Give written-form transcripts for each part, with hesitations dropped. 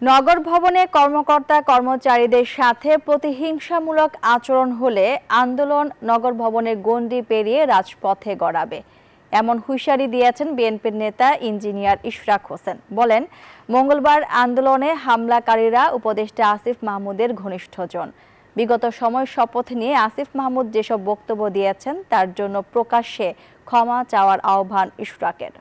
নগর ভবনে কর্মকর্তা কর্মচারীদের সাথে প্রতিহিংসামূলক আচরণ হলে আন্দোলন নগর ভবনের গণ্ডি পেরিয়ে রাজপথে গড়াবে এমন হুঁশিয়ারি দিয়েছেন বিএনপির নেতা ইঞ্জিনিয়ার ইশরাক হোসেন। বলেন, মঙ্গলবার আন্দোলনে হামলাকারীরা উপদেষ্টা আসিফ মাহমুদের ঘনিষ্ঠজন। বিগত সময় শপথ নিয়ে আসিফ মাহমুদ যেসব বক্তব্য দিয়েছেন তার জন্য প্রকাশ্যে ক্ষমা চাওয়ার আহ্বান ইশরাকের।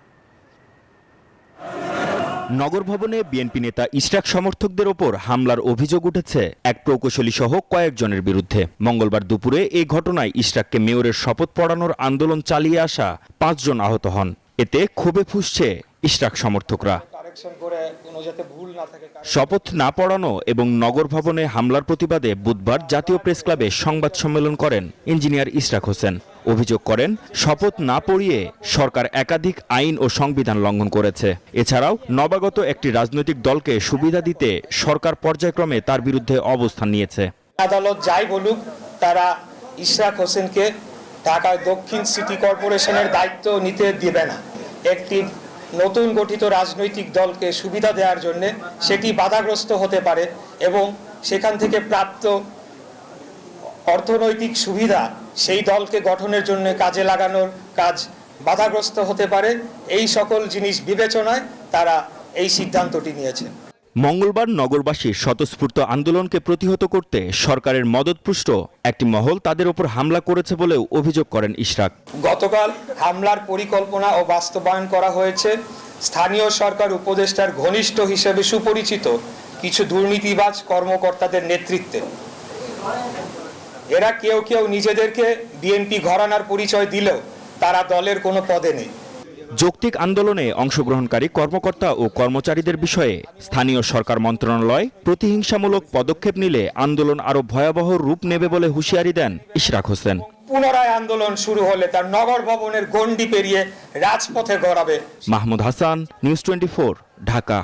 নগর ভবনে বিএনপি নেতা ইশরাক সমর্থকদের ওপর হামলার অভিযোগ উঠেছে এক প্রকৌশলী সহ কয়েকজনের বিরুদ্ধে। মঙ্গলবার দুপুরে এই ঘটনায় ইশরাককে মেয়রের শপথ পড়ানোর আন্দোলন চালিয়ে আসা 5 জন আহত হন। এতে ক্ষোভে ফুঁসছে ইশরাক সমর্থকরা। শপথ না পড়ানো এবং নগর ভবনে হামলার প্রতিবাদে বুধবার জাতীয় প্রেস ক্লাবে সংবাদ সম্মেলন করেন ইঞ্জিনিয়ার ইশরাক হোসেন। অভিযোগ করেন, শপথ না পড়িয়ে সরকার একাধিক আইন ও সংবিধান লঙ্ঘন করেছে। এছাড়াও নবাগত একটি রাজনৈতিক দলকে সুবিধা দিতে সরকার পর্যায়ক্রমে তার বিরুদ্ধে অবস্থান নিয়েছে। আদালত যাই বলুক, তারা ইশরাক হোসেনকে ঢাকা দক্ষিণ সিটি কর্পোরেশনের দায়িত্ব নিতে দেবে না। একটি নতুন গঠিত রাজনৈতিক দলকে সুবিধা দেওয়ার জন্য সেটি বাধাগ্রস্ত হতে পারে এবং সেখান থেকে প্রাপ্ত অর্থনৈতিক সুবিধা সেই দলকে গঠনের জন্য কাজে লাগানোর কাজ বাধাগ্রস্ত হতে পারে। এই সকল জিনিস বিবেচনায় তারা এই সিদ্ধান্তটি নিয়েছে। মঙ্গলবার নগরবাসীর স্বতঃস্ফূর্ত আন্দোলনকে প্রতিহত করতে সরকারের মদতপুষ্ট একটি মহল তাদের উপর হামলা করেছে বলেও অভিযোগ করেন ইশরাক। গতকাল হামলার পরিকল্পনা ও বাস্তবায়ন করা হয়েছে স্থানীয় সরকার উপদেষ্টার ঘনিষ্ঠ হিসেবে সুপরিচিত কিছু দুর্নীতিবাজ কর্মকর্তাদের নেতৃত্বে। এরা কেউ কেউ নিজেদেরকে বিএনপি ঘরানার পরিচয় দিলেও তারা দলের কোনো পদে নেই। যৌক্তিক আন্দোলনে অংশগ্রহণকারী কর্মকর্তা ও কর্মচারীদের বিষয়ে স্থানীয় সরকার মন্ত্রণালয় প্রতিহিংসামূলক পদক্ষেপ নিলে আন্দোলন আরো ভয়াবহ রূপ নেবে বলে হুঁশিয়ারি দেন ইশরাক হোসেন। পুনরায় আন্দোলন শুরু হলে তার নগর ভবনের গণ্ডি পেরিয়ে রাজপথে গড়াবে। মাহমুদ হাসান, নিউজ 24, ঢাকা।